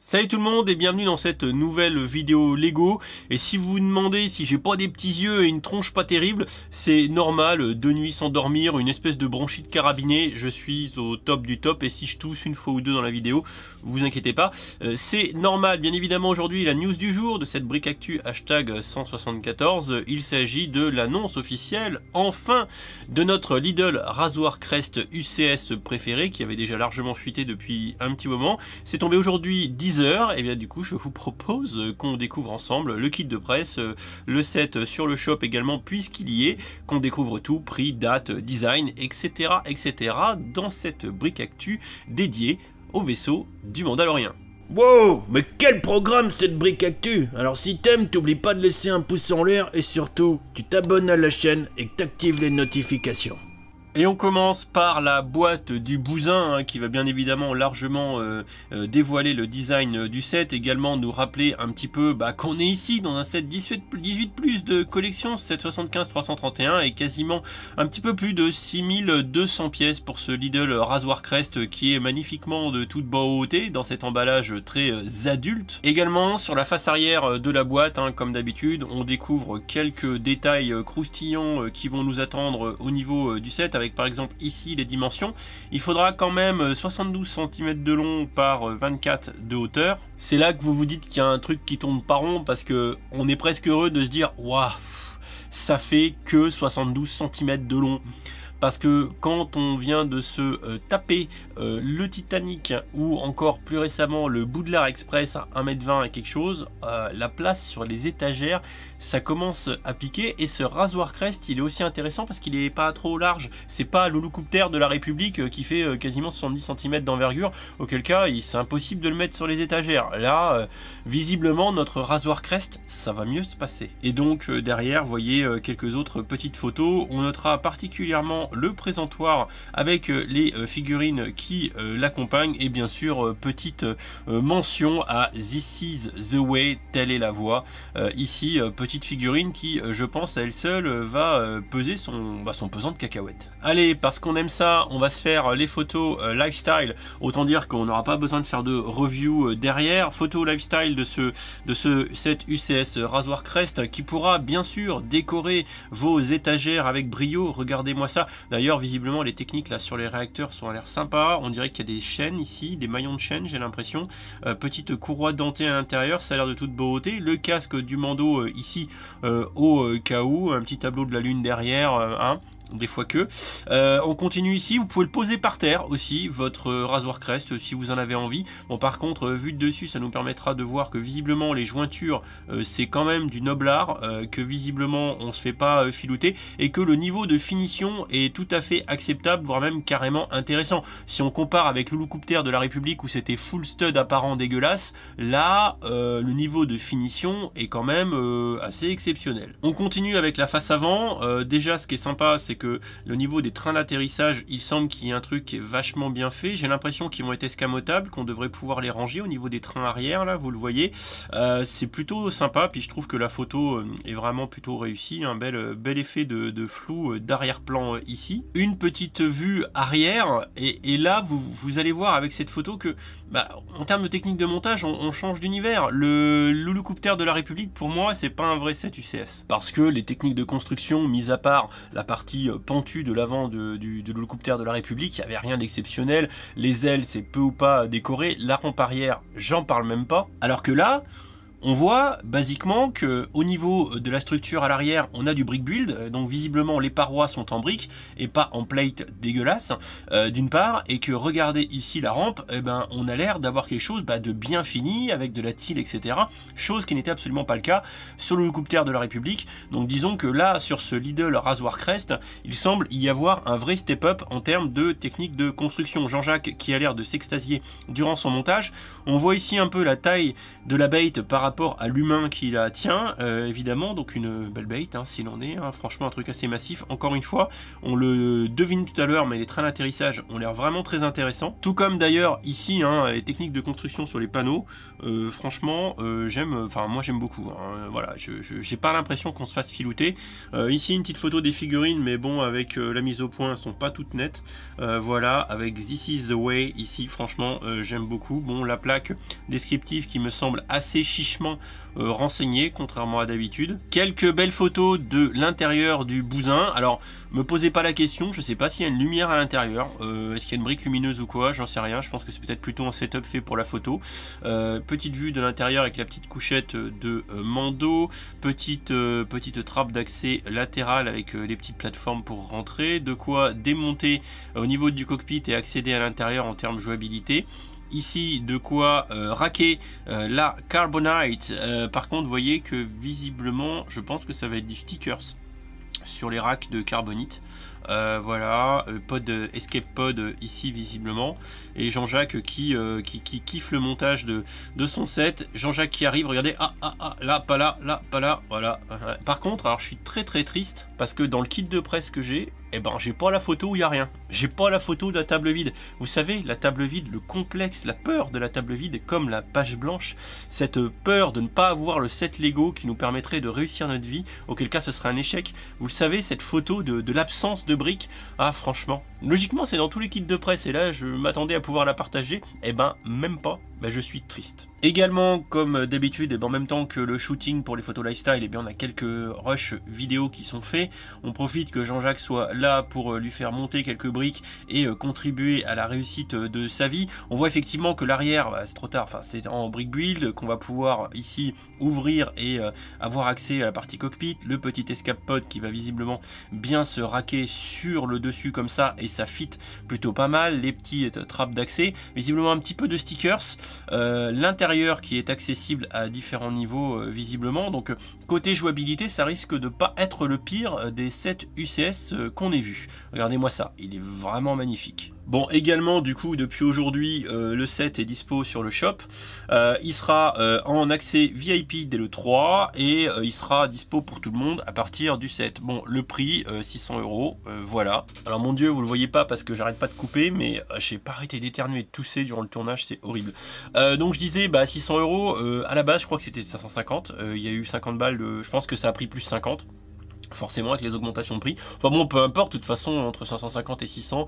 Salut tout le monde et bienvenue dans cette nouvelle vidéo Lego. Et si vous vous demandez si j'ai pas des petits yeux et une tronche pas terrible, c'est normal, 2 nuits sans dormir, une espèce de bronchite carabinée, je suis au top du top et si je tousse une fois ou deux dans la vidéo, vous inquiétez pas, c'est normal. Bien évidemment aujourd'hui la news du jour de cette brique actu hashtag 174, il s'agit de l'annonce officielle enfin de notre Lidl rasoir Crest UCS préféré qui avait déjà largement fuité depuis un petit moment. C'est tombé aujourd'hui 10h, et bien du coup je vous propose qu'on découvre ensemble le kit de presse, le set sur le shop également puisqu'il y est, qu'on découvre tout, prix, date, design, etc. etc. dans cette brique actu dédiée au vaisseau du Mandalorien. Wow, mais quel programme cette brique actu! Alors si t'aimes, t'oublies pas de laisser un pouce en l'air et surtout, tu t'abonnes à la chaîne et que t'actives les notifications. Et on commence par la boîte du bousin qui va bien évidemment largement dévoiler le design du set, également nous rappeler un petit peu qu'on est ici dans un set 18 plus de collection 775-331 et quasiment un petit peu plus de 6200 pièces pour ce Lidl rasoir Crest qui est magnifiquement de toute beauté dans cet emballage très adulte. Également sur la face arrière de la boîte, comme d'habitude, on découvre quelques détails croustillants qui vont nous attendre au niveau du set, avec par exemple ici les dimensions. Il faudra quand même 72 cm de long par 24 de hauteur. C'est là que vous vous dites qu'il y a un truc qui tourne pas rond parce que on est presque heureux de se dire waouh, ça fait que 72 cm de long. Parce que quand on vient de se taper le Titanic ou encore plus récemment le Boudlard Express à 1,20 m et quelque chose, la place sur les étagères, ça commence à piquer. Et ce rasoir Crest, il est aussi intéressant parce qu'il est pas trop large. C'est pas l'Holocoopter de la République qui fait quasiment 70 cm d'envergure, auquel cas c'est impossible de le mettre sur les étagères. Là, visiblement, notre rasoir Crest, ça va mieux se passer. Et donc derrière, vous voyez quelques autres petites photos. On notera particulièrement le présentoir avec les figurines qui l'accompagnent et bien sûr petite mention à This is the way, telle est la voie. Ici petite figurine qui je pense à elle seule va peser son pesant de cacahuètes. Allez, parce qu'on aime ça, on va se faire les photos lifestyle, autant dire qu'on n'aura pas besoin de faire de review derrière. Photo lifestyle de ce set UCS rasoir Crest qui pourra bien sûr décorer vos étagères avec brio. Regardez-moi ça. D'ailleurs, visiblement, les techniques là sur les réacteurs sont à l'air sympa. On dirait qu'il y a des chaînes ici, des maillons de chaîne, j'ai l'impression. Petite courroie dentée à l'intérieur, ça a l'air de toute beauté. Le casque du Mando ici au cas où, un petit tableau de la lune derrière, des fois que. On continue ici, vous pouvez le poser par terre aussi, votre rasoir Crest, si vous en avez envie. Bon, par contre, vu de dessus, ça nous permettra de voir que visiblement les jointures, c'est quand même du noble art, que visiblement on se fait pas filouter, et que le niveau de finition est tout à fait acceptable, voire même carrément intéressant. Si on compare avec l'Holocoopter de la République où c'était full stud apparent dégueulasse, là, le niveau de finition est quand même assez exceptionnel. On continue avec la face avant. Déjà, ce qui est sympa, c'est que le niveau des trains d'atterrissage, il semble qu'il y ait un truc qui est vachement bien fait. J'ai l'impression qu'ils vont être escamotables, qu'on devrait pouvoir les ranger au niveau des trains arrière, là, vous le voyez. C'est plutôt sympa, puis je trouve que la photo est vraiment plutôt réussie. Un bel effet de flou d'arrière-plan ici. Une petite vue arrière, et là, vous allez voir avec cette photo que, en termes de technique de montage, on change d'univers. Le Holocoopter de la République, pour moi, c'est pas un vrai set UCS. Parce que les techniques de construction, mis à part la partie pentu de l'avant de l'Holocoopter de la République, il n'y avait rien d'exceptionnel. Les ailes, c'est peu ou pas décoré. La rampe arrière, j'en parle même pas. Alors que là, on voit basiquement que au niveau de la structure à l'arrière, on a du brick build, donc visiblement les parois sont en briques et pas en plate dégueulasse, d'une part, et que regardez ici la rampe, on a l'air d'avoir quelque chose de bien fini avec de la tile, etc. Chose qui n'était absolument pas le cas sur le Holocoopter de la République. Donc disons que là, sur ce Lidl rasoir Crest, il semble y avoir un vrai step-up en termes de technique de construction. Jean-Jacques qui a l'air de s'extasier durant son montage. On voit ici un peu la taille de la bait par rapport à l'humain qui la tient, évidemment, donc une belle bait, hein, s'il en est, hein, franchement un truc assez massif. Encore une fois, on le devine tout à l'heure, mais les trains d'atterrissage ont l'air vraiment très intéressants. Tout comme d'ailleurs ici, hein, les techniques de construction sur les panneaux, franchement, moi j'aime beaucoup. Hein, voilà, j'ai pas l'impression qu'on se fasse filouter. Ici une petite photo des figurines, mais bon, avec la mise au point, elles sont pas toutes nettes. Voilà, avec This is the way ici, franchement, j'aime beaucoup. Bon, la plaque descriptive qui me semble assez chichement renseignée, contrairement à d'habitude. Quelques belles photos de l'intérieur du bousin. Alors, me posez pas la question, je sais pas s'il y a une lumière à l'intérieur, est-ce qu'il y a une brique lumineuse ou quoi, j'en sais rien, je pense que c'est peut-être plutôt un setup fait pour la photo. Petite vue de l'intérieur avec la petite couchette de Mando, petite trappe d'accès latérale avec les petites plateformes pour rentrer, de quoi démonter au niveau du cockpit et accéder à l'intérieur en termes de jouabilité. Ici, de quoi raquer la Carbonite. Par contre, vous voyez que visiblement, je pense que ça va être du stickers sur les racks de carbonite. Voilà, escape pod ici visiblement, et Jean-Jacques qui kiffe le montage de son set. Jean-Jacques qui arrive, regardez, là, pas là, voilà. Par contre, alors je suis très triste parce que dans le kit de presse que j'ai, j'ai pas la photo où il y a rien. J'ai pas la photo de la table vide. Vous savez, la table vide, le complexe, la peur de la table vide est comme la page blanche. Cette peur de ne pas avoir le set Lego qui nous permettrait de réussir notre vie, auquel cas ce serait un échec. Vous le savez, cette photo de l'absence de briques, franchement, logiquement c'est dans tous les kits de presse et là je m'attendais à pouvoir la partager, même pas. Je suis triste. Également, comme d'habitude, en même temps que le shooting pour les photos lifestyle, on a quelques rushs vidéo qui sont faits. On profite que Jean-Jacques soit là pour lui faire monter quelques briques et contribuer à la réussite de sa vie. On voit effectivement que l'arrière, c'est trop tard, c'est en brick build, qu'on va pouvoir ici ouvrir et avoir accès à la partie cockpit, le petit escape pod qui va visiblement bien se raquer sur le dessus comme ça, et ça fit plutôt pas mal, les petites trappes d'accès, visiblement un petit peu de stickers. L'intérieur qui est accessible à différents niveaux visiblement, donc côté jouabilité ça risque de pas être le pire des 7 UCS qu'on ait vu. Regardez-moi ça, il est vraiment magnifique. Bon, également du coup depuis aujourd'hui le set est dispo sur le shop, il sera en accès VIP dès le 3 et il sera dispo pour tout le monde à partir du 7. Bon, le prix 600 €, voilà. Alors mon dieu, vous le voyez pas parce que j'arrête pas de couper, mais j'ai pas arrêté d'éternuer et de tousser durant le tournage, c'est horrible. Donc je disais 600 €, à la base je crois que c'était 550, il y a eu 50 balles, je pense que ça a pris plus 50. Forcément avec les augmentations de prix. Enfin bon, peu importe, de toute façon entre 550 et 600,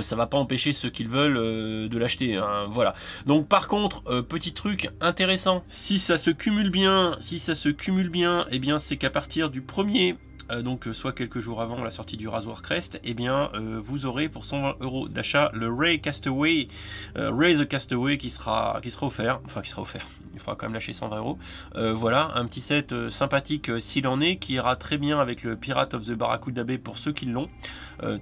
ça va pas empêcher ceux qui le veulent de l'acheter, hein, voilà. Donc par contre, petit truc intéressant, si ça se cumule bien, eh bien c'est qu'à partir du 1er, donc soit quelques jours avant la sortie du Razoir Crest, vous aurez pour 120 € d'achat le Ray Castaway, Ray the Castaway qui sera offert, il faudra quand même lâcher 120 €. Voilà, un petit set sympathique s'il en est, qui ira très bien avec le Pirate of the Barracuda Bay pour ceux qui l'ont.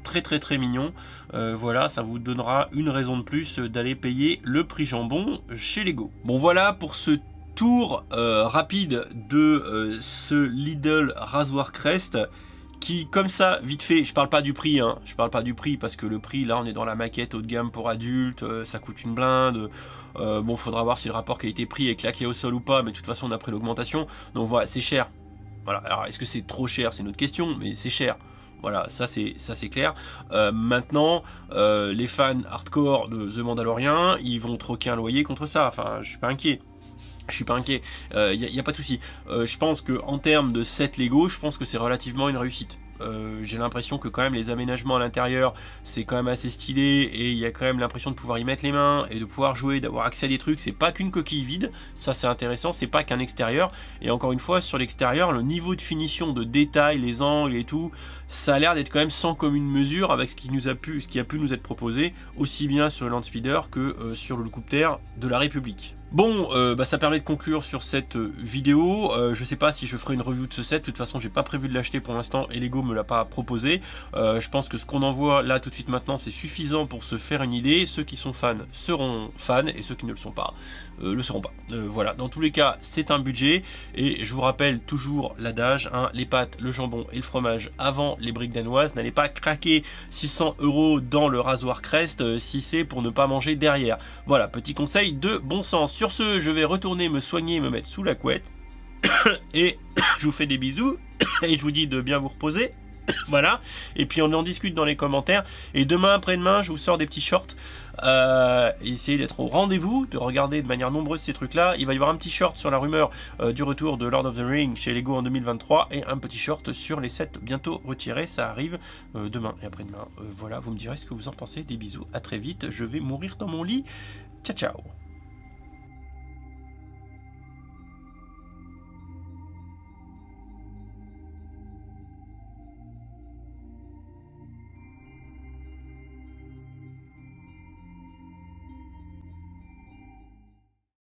Très mignon. Voilà, ça vous donnera une raison de plus d'aller payer le prix jambon chez Lego. Bon voilà pour ce tour rapide de ce Lidl Razoir Crest qui, comme ça, vite fait, je parle pas du prix, hein, parce que le prix, là on est dans la maquette haut de gamme pour adultes, ça coûte une blinde. Bon, faudra voir si le rapport qualité-prix est claqué au sol ou pas, mais de toute façon on a pris l'augmentation, donc voilà, c'est cher. Voilà, alors est-ce que c'est trop cher, c'est une autre question, mais c'est cher. Voilà, ça c'est clair. Maintenant, les fans hardcore de The Mandalorian, ils vont troquer un loyer contre ça. Enfin, je suis pas inquiet. Y a pas de souci. Je pense que en termes de set Lego, je pense que c'est relativement une réussite. J'ai l'impression que quand même les aménagements à l'intérieur c'est quand même assez stylé, et il y a quand même l'impression de pouvoir y mettre les mains et de pouvoir jouer, d'avoir accès à des trucs. C'est pas qu'une coquille vide, ça c'est intéressant, c'est pas qu'un extérieur. Et encore une fois, sur l'extérieur, le niveau de finition, de détail, les angles et tout, ça a l'air d'être quand même sans commune mesure avec ce qui a pu nous être proposé, aussi bien sur le Landspeeder que sur le Helicoptère de la République. Bon, ça permet de conclure sur cette vidéo. Je sais pas si je ferai une review de ce set. De toute façon, j'ai pas prévu de l'acheter pour l'instant et Lego me l'a pas proposé. Je pense que ce qu'on envoie là tout de suite maintenant, c'est suffisant pour se faire une idée. Ceux qui sont fans seront fans et ceux qui ne le sont pas le seront pas. Voilà, dans tous les cas, c'est un budget, et je vous rappelle toujours l'adage, hein, les pâtes, le jambon et le fromage avant les briques danoises. N'allez pas craquer 600 € dans le Razoir Crest si c'est pour ne pas manger derrière. Voilà, petit conseil de bon sens. Sur ce, je vais retourner me soigner et me mettre sous la couette. Et je vous fais des bisous. Et je vous dis de bien vous reposer. Voilà. Et puis on en discute dans les commentaires. Et demain, après-demain, je vous sors des petits shorts. Essayez d'être au rendez-vous, de regarder de manière nombreuse ces trucs-là. Il va y avoir un petit short sur la rumeur du retour de Lord of the Rings chez Lego en 2023. Et un petit short sur les sets bientôt retirés. Ça arrive demain et après-demain. Voilà, vous me direz ce que vous en pensez. Des bisous, à très vite. Je vais mourir dans mon lit. Ciao, ciao.